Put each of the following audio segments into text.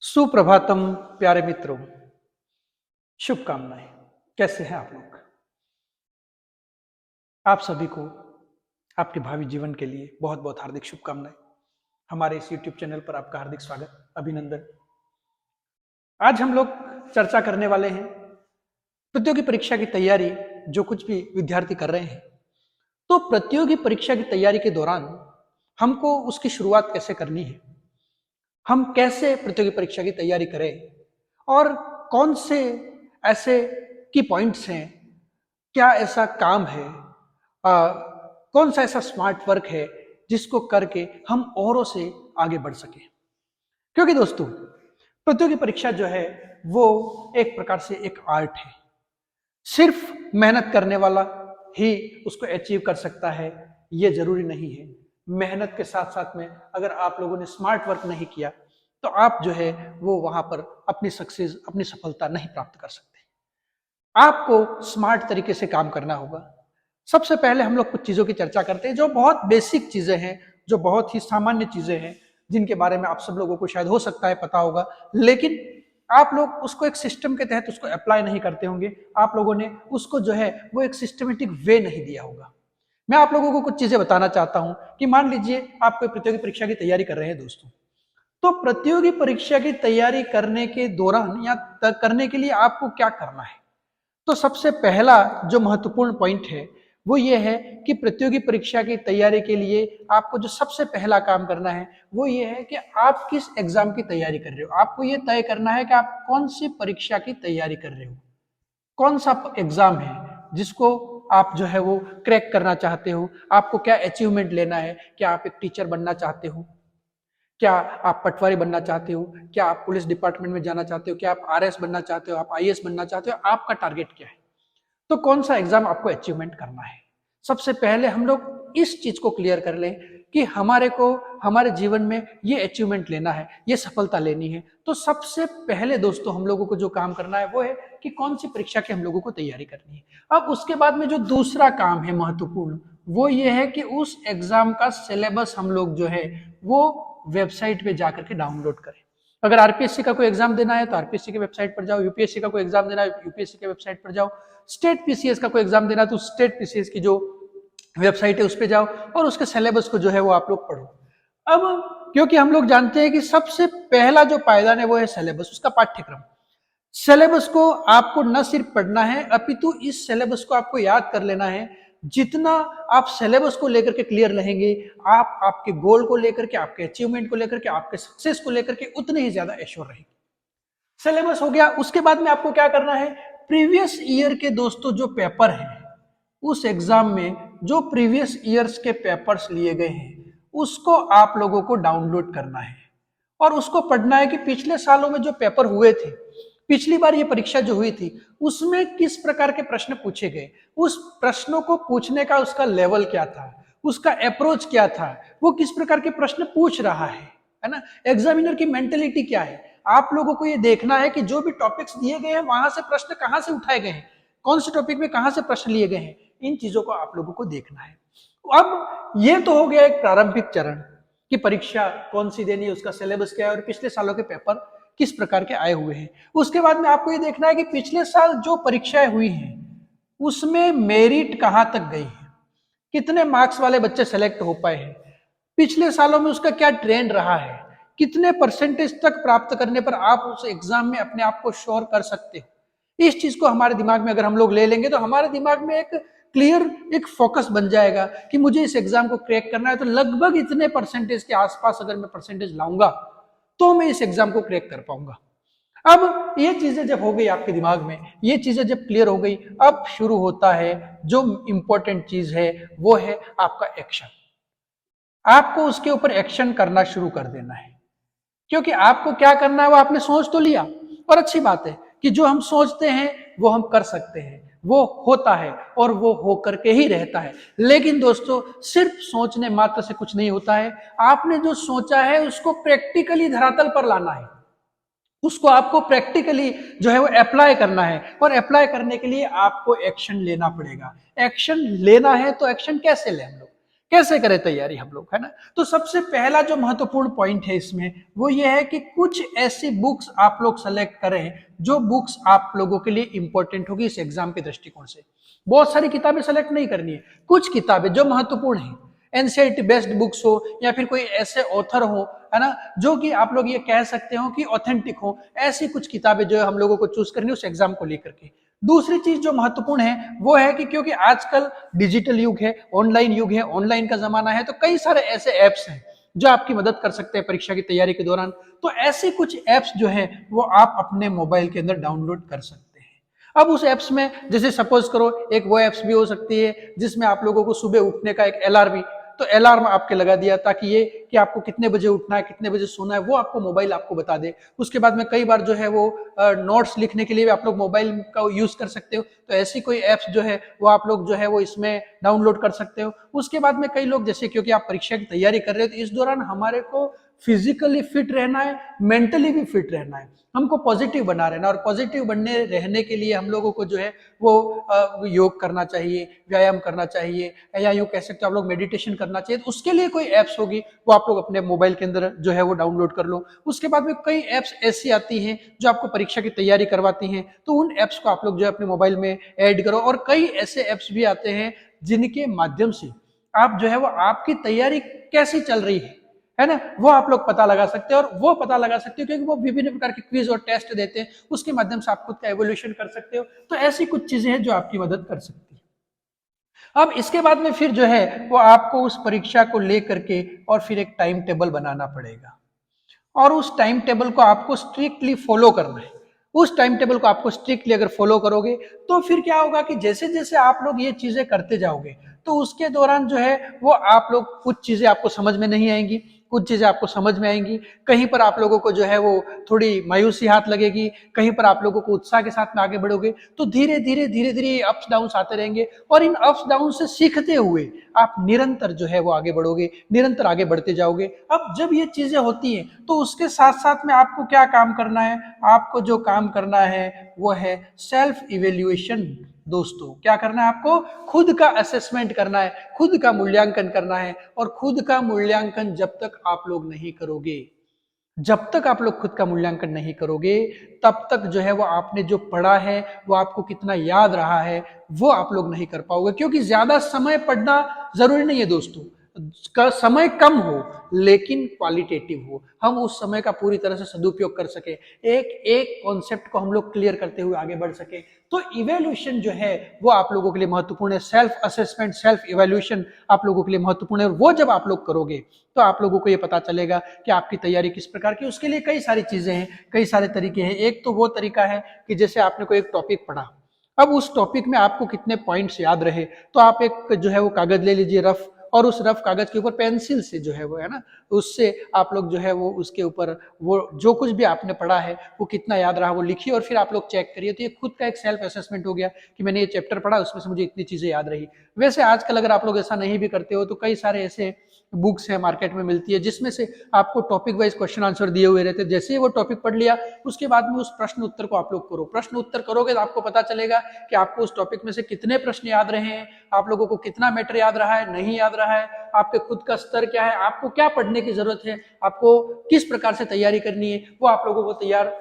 सुप्रभातम प्यारे मित्रों, शुभकामनाएं। कैसे हैं आप लोग? आप सभी को आपके भावी जीवन के लिए बहुत बहुत हार्दिक शुभकामनाएं। हमारे इस YouTube चैनल पर आपका हार्दिक स्वागत, अभिनंदन। आज हम लोग चर्चा करने वाले हैं प्रतियोगी परीक्षा की तैयारी जो कुछ भी विद्यार्थी कर रहे हैं। तो प्रतियोगी परीक्षा की तैयारी के दौरान हमको उसकी शुरुआत कैसे करनी है, हम कैसे प्रतियोगी परीक्षा की तैयारी करें और कौन से ऐसे की पॉइंट्स हैं, क्या ऐसा काम है, कौन सा ऐसा स्मार्ट वर्क है जिसको करके हम औरों से आगे बढ़ सके। क्योंकि दोस्तों, प्रतियोगी परीक्षा जो है वो एक प्रकार से एक आर्ट है। सिर्फ मेहनत करने वाला ही उसको अचीव कर सकता है, ये जरूरी नहीं है। मेहनत के साथ साथ में अगर आप लोगों ने स्मार्ट वर्क नहीं किया तो आप जो है वो वहां पर अपनी सक्सेस, अपनी सफलता नहीं प्राप्त कर सकते। आपको स्मार्ट तरीके से काम करना होगा। सबसे पहले हम लोग कुछ चीजों की चर्चा करते हैं जो बहुत बेसिक चीजें हैं, जो बहुत ही सामान्य चीजें हैं, जिनके बारे में आप सब लोगों को शायद हो सकता है पता होगा, लेकिन आप लोग उसको एक सिस्टम के तहत उसको अप्लाई नहीं करते होंगे। आप लोगों ने उसको जो है वो एक सिस्टमेटिक वे नहीं दिया होगा। मैं आप लोगों को कुछ चीजें बताना चाहता हूं कि मान लीजिए आप कोई प्रतियोगी परीक्षा की तैयारी कर रहे हैं दोस्तों। तो प्रतियोगी परीक्षा की तैयारी करने के दौरान या करने के लिए आपको क्या करना है? तो सबसे पहला जो महत्वपूर्ण पॉइंट है वो ये है कि प्रतियोगी परीक्षा की तैयारी के लिए आपको जो सबसे पहला काम करना है वो ये है कि आप किस एग्जाम की तैयारी कर रहे हो। आपको ये तय करना है कि आप कौन सी परीक्षा की तैयारी कर रहे हो, कौन सा एग्जाम है जिसको आप जो है वो क्रैक करना चाहते हो। आपको क्या अचीवमेंट लेना है? क्या आप एक टीचर बनना चाहते हो? क्या आप पटवारी बनना चाहते हो? क्या आप पुलिस डिपार्टमेंट में जाना चाहते हो? क्या आप आरएस बनना चाहते हो? आप आईएएस बनना चाहते हो? आपका टारगेट क्या है? तो कौन सा एग्जाम आपको अचीवमेंट करना है? सबसे पहले हम लोग इस चीज को क्लियर कर लें कि हमारे को हमारे जीवन में ये अचीवमेंट लेना है, ये सफलता लेनी है। तो सबसे पहले दोस्तों हम लोगों को जो काम करना है वो है कि कौन सी परीक्षा की हम लोगों को तैयारी करनी है। अब उसके बाद में जो दूसरा काम है महत्वपूर्ण, वो ये है कि उस एग्जाम का सिलेबस हम लोग जो है वो वेबसाइट पे जाकर के डाउनलोड करें। अगर आरपीएससी का कोई एग्जाम देना है तो आरपीएससी की वेबसाइट पर जाओ, यूपीएससी का कोई एग्जाम देना है यूपीएससी की वेबसाइट पर जाओ, स्टेट पीसीएस का कोई एग्जाम देना है तो स्टेट पीसीएस की जो वेबसाइट है उस पर जाओ और उसके सिलेबस को जो है वो आप लोग पढ़ो। अब क्योंकि हम लोग जानते हैं कि सबसे पहला जो पायदान है वो है सिलेबस, उसका पाठ्यक्रम। सिलेबस को आपको न सिर्फ पढ़ना है अपितु इस सिलेबस को आपको याद कर लेना है। जितना आप सिलेबस को लेकर के क्लियर रहेंगे, आप आपके गोल को लेकर के, आपके अचीवमेंट को लेकर के, आपके सक्सेस को लेकर के उतने ही ज्यादा एश्योर रहेंगे। सिलेबस हो गया। उसके बाद में आपको क्या करना है? प्रीवियस ईयर के दोस्तों जो पेपर हैं, उस एग्जाम में जो प्रीवियस ईयर्स के पेपर्स लिए गए हैं उसको आप लोगों को डाउनलोड करना है और उसको पढ़ना है कि पिछले सालों में जो पेपर हुए थे, पिछली बार ये परीक्षा जो हुई थी उसमें किस प्रकार के प्रश्न पूछे गए, उस प्रश्नों को पूछने का उसका लेवल क्या था, उसका अप्रोच क्या था, वो किस प्रकार के प्रश्न पूछ रहा है ना। एग्जामिनर की मेंटेलिटी क्या है, आप लोगों को ये देखना है कि जो भी टॉपिक्स दिए गए हैं वहां से प्रश्न कहां से उठाए गए हैं, कौन से टॉपिक में कहां से प्रश्न लिए गए हैं, इन चीजों को आप लोगों को देखना है। अब ये तो हो गया एक प्रारंभिक चरण कि परीक्षा कौन सी देनी है, उसका सिलेबस क्या है और पिछले सालों के पेपर किस प्रकार के आए हुए हैं। उसके बाद में आपको ये देखना है कि पिछले साल जो परीक्षाएं हुई हैं उसमें मेरिट कहां तक गई है, कितने मार्क्स वाले बच्चे सेलेक्ट हो पाए हैं, पिछले सालों में उसका क्या ट्रेंड रहा है, कितने परसेंटेज तक प्राप्त करने पर आप उस एग्जाम में अपने आप को श्योर कर सकते हो। इस चीज को हमारे दिमाग में अगर हम लोग ले लेंगे तो हमारे दिमाग में एक क्लियर एक फोकस बन जाएगा कि मुझे इस एग्जाम को क्रैक करना है, तो लगभग इतने परसेंटेज के आसपास अगर मैं परसेंटेज लाऊंगा तो मैं इस एग्जाम को क्रैक कर पाऊंगा। अब ये चीजें जब हो गई आपके दिमाग में, ये चीजें जब क्लियर हो गई, अब शुरू होता है जो इंपॉर्टेंट चीज है, वो है आपका एक्शन। आपको उसके ऊपर एक्शन करना शुरू कर देना है। क्योंकि आपको क्या करना है वो आपने सोच तो लिया, और अच्छी बात है कि जो हम सोचते हैं वो हम कर सकते हैं, वो होता है और वो हो करके ही रहता है। लेकिन दोस्तों, सिर्फ सोचने मात्र से कुछ नहीं होता है। आपने जो सोचा है उसको प्रैक्टिकली धरातल पर लाना है, उसको आपको प्रैक्टिकली जो है वो अप्लाई करना है, और अप्लाई करने के लिए आपको एक्शन लेना पड़ेगा। एक्शन लेना है तो एक्शन कैसे लें हम लोग? कैसे करें तैयारी हम लोग, है ना। तो सबसे पहला जो महत्वपूर्ण पॉइंट है इसमें वो ये है कि कुछ ऐसी बुक्स आप लोग सेलेक्ट करें जो बुक्स आप लोगों के लिए इंपॉर्टेंट होगी इस एग्जाम के दृष्टिकोण से। बहुत सारी किताबें सेलेक्ट नहीं करनी है, कुछ किताबें जो महत्वपूर्ण है, एनसीईआरटी बेस्ड बुक्स हो या फिर कोई ऐसे ऑथर हो, है ना, जो कि आप लोग ये कह सकते हो कि ऑथेंटिक हो, ऐसी कुछ किताबें जो है हम लोगों को चूज करनी है उस एग्जाम को लेकर के। दूसरी चीज जो महत्वपूर्ण है वो है कि क्योंकि आजकल डिजिटल युग है, ऑनलाइन युग है, ऑनलाइन का जमाना है, तो कई सारे ऐसे ऐप्स हैं जो आपकी मदद कर सकते हैं परीक्षा की तैयारी के दौरान। तो ऐसे कुछ ऐप्स जो है वो आप अपने मोबाइल के अंदर डाउनलोड कर सकते हैं। अब उस ऐप्स में जैसे सपोज करो एक वो ऐप्स भी हो सकती है जिसमें आप लोगों को सुबह उठने का एक अलार्म, तो अलार्म आपके लगा दिया ताकि ये कि आपको कितने बजे उठना है, कितने बजे सोना है, वो आपको मोबाइल आपको बता दे। उसके बाद में कई बार जो है वो नोट्स लिखने के लिए भी आप लोग मोबाइल का यूज कर सकते हो, तो ऐसी कोई ऐप्स जो है वो आप लोग जो है वो इसमें डाउनलोड कर सकते हो। उसके बाद में कई लोग जैसे क्योंकि आप परीक्षा की तैयारी कर रहे हो तो इस दौरान हमारे को फिजिकली फिट रहना है, मेंटली भी फिट रहना है, हमको पॉजिटिव बना रहना, और पॉजिटिव बनने रहने के लिए हम लोगों को जो है वो योग करना चाहिए, व्यायाम करना चाहिए, या यूं कह सकते हो आप लोग मेडिटेशन करना चाहिए। तो उसके लिए कोई ऐप्स होगी वो आप लोग अपने मोबाइल के अंदर जो है वो डाउनलोड कर लो। उसके बाद में कई ऐप्स ऐसी आती हैं जो आपको परीक्षा की तैयारी करवाती हैं, तो उन ऐप्स को आप लोग जो है अपने मोबाइल में ऐड करो। और कई ऐसे ऐप्स भी आते हैं जिनके माध्यम से आप जो है वो आपकी तैयारी कैसी चल रही है ना, वो आप लोग पता लगा सकते हो। और वो पता लगा सकते हो क्योंकि वो विभिन्न प्रकार के क्विज और टेस्ट देते हैं, उसके माध्यम से आप खुद का एवोल्यूशन कर सकते हो। तो ऐसी कुछ चीजें हैं जो आपकी मदद कर सकती है। अब इसके बाद में फिर जो है वो आपको उस परीक्षा को लेकर के और फिर एक टाइम टेबल बनाना पड़ेगा, और उस टाइम टेबल को आपको स्ट्रिक्टली फॉलो करना है। उस टाइम टेबल को आपको स्ट्रिक्टली अगर फॉलो करोगे तो फिर क्या होगा कि जैसे जैसे आप लोग ये चीजें करते जाओगे तो उसके दौरान जो है वो आप लोग कुछ चीजें आपको समझ में नहीं आएंगी, कुछ चीजें आपको समझ में आएंगी, कहीं पर आप लोगों को जो है वो थोड़ी मायूसी हाथ लगेगी, कहीं पर आप लोगों को उत्साह के साथ में आगे बढ़ोगे। तो धीरे धीरे धीरे धीरे अप्स डाउन आते रहेंगे, और इन अप्स डाउन से सीखते हुए आप निरंतर जो है वो आगे बढ़ोगे, निरंतर आगे बढ़ते जाओगे। अब जब ये चीजें होती हैं तो उसके साथ साथ में आपको क्या काम करना है, आपको जो काम करना है वो है सेल्फ इवेल्युएशन। दोस्तों क्या करना है, आपको खुद का असेसमेंट करना है, खुद का मूल्यांकन करना है। और खुद का मूल्यांकन जब तक आप लोग नहीं करोगे, जब तक आप लोग खुद का मूल्यांकन नहीं करोगे तब तक जो है वो आपने जो पढ़ा है वो आपको कितना याद रहा है वो आप लोग नहीं कर पाओगे। क्योंकि ज्यादा समय पढ़ना जरूरी नहीं है दोस्तों, का समय कम हो लेकिन क्वालिटेटिव हो, हम उस समय का पूरी तरह से सदुपयोग कर सके, एक एक कॉन्सेप्ट को हम लोग क्लियर करते हुए आगे बढ़ सके। तो इवेल्यूशन जो है वो आप लोगों के लिए महत्वपूर्ण है, सेल्फ असेसमेंट, सेल्फ इवेल्यूशन आप लोगों के लिए महत्वपूर्ण है। वो जब आप लोग करोगे तो आप लोगों को ये पता चलेगा कि आपकी तैयारी किस प्रकार की। उसके लिए कई सारी चीजें हैं, कई सारे तरीके हैं। एक तो वो तरीका है कि जैसे आपने कोई एक टॉपिक पढ़ा, अब उस टॉपिक में आपको कितने पॉइंट्स याद रहे, तो आप एक जो है वो कागज ले लीजिए रफ, और उस रफ कागज के ऊपर पेंसिल से जो है वो, है ना, उससे आप लोग जो है वो उसके ऊपर वो जो कुछ भी आपने पढ़ा है वो कितना याद रहा वो लिखिए, और फिर आप लोग चेक करिए। तो ये खुद का एक सेल्फ असेसमेंट हो गया कि मैंने ये चैप्टर पढ़ा, उसमें से मुझे इतनी चीजें याद रही। वैसे आजकल अगर आप लोग ऐसा नहीं भी करते हो तो कई सारे ऐसे बुक्स है मार्केट में मिलती है जिसमें से आपको टॉपिक वाइज क्वेश्चन आंसर दिए हुए रहते हैं। जैसे ही वो टॉपिक पढ़ लिया उसके बाद में उस प्रश्न उत्तर को आप लोग करो, प्रश्न उत्तर करोगे तो आपको पता चलेगा कि आपको उस टॉपिक में से कितने प्रश्न याद रहे हैं, आप लोगों को कितना मैटर याद रहा है, नहीं याद रहा है, आपके खुद का स्तर क्या है, आपको क्या पढ़ने की जरूरत है, आपको किस प्रकार से तैयारी करनी है, वो आप लोगों को तैयार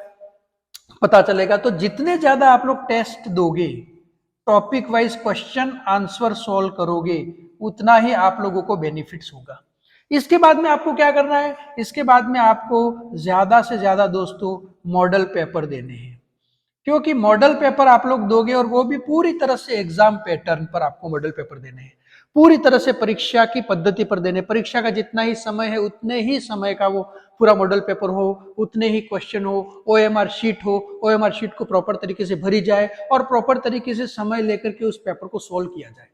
पता चलेगा। तो जितने ज्यादा आप लोग टेस्ट दोगे, topic wise question answer solve करोगे, उतना ही आप लोगों को बेनिफिट्स होगा। इसके बाद में आपको क्या करना है, इसके बाद में आपको ज्यादा से ज्यादा दोस्तों मॉडल पेपर देने हैं। क्योंकि मॉडल पेपर आप लोग दोगे और वो भी पूरी तरह से एग्जाम पैटर्न पर आपको मॉडल पेपर देने हैं, पूरी तरह से परीक्षा की पद्धति पर देने। परीक्षा का जितना ही समय है उतने ही समय का वो पूरा मॉडल पेपर हो, उतने ही क्वेश्चन हो, ओएमआर शीट हो, ओएमआर शीट को प्रॉपर तरीके से भरी जाए और प्रॉपर तरीके से समय लेकर के उस पेपर को सोल्व किया जाए।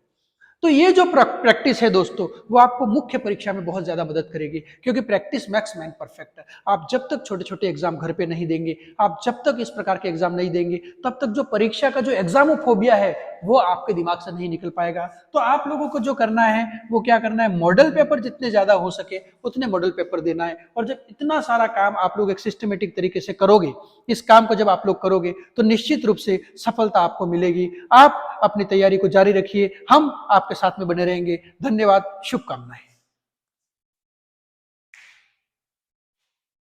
तो ये जो प्रैक्टिस है दोस्तों वो आपको मुख्य परीक्षा में बहुत ज्यादा मदद करेगी, क्योंकि प्रैक्टिस मैक्स मैन परफेक्ट है। आप जब तक छोटे छोटे एग्जाम घर पे नहीं देंगे, आप जब तक इस प्रकार के एग्जाम नहीं देंगे, तब तक जो परीक्षा का जो एग्जामोफोबिया है वो आपके दिमाग से नहीं निकल पाएगा। तो आप लोगों को जो करना है वो क्या करना है, मॉडल पेपर जितने ज्यादा हो सके उतने मॉडल पेपर देना है। और जब इतना सारा काम आप लोग एक सिस्टमेटिक तरीके से करोगे, इस काम को जब आप लोग करोगे तो निश्चित रूप से सफलता आपको मिलेगी। आप अपनी तैयारी को जारी रखिए, हम आपके आपके साथ में बने रहेंगे। धन्यवाद, शुभकामनाएं।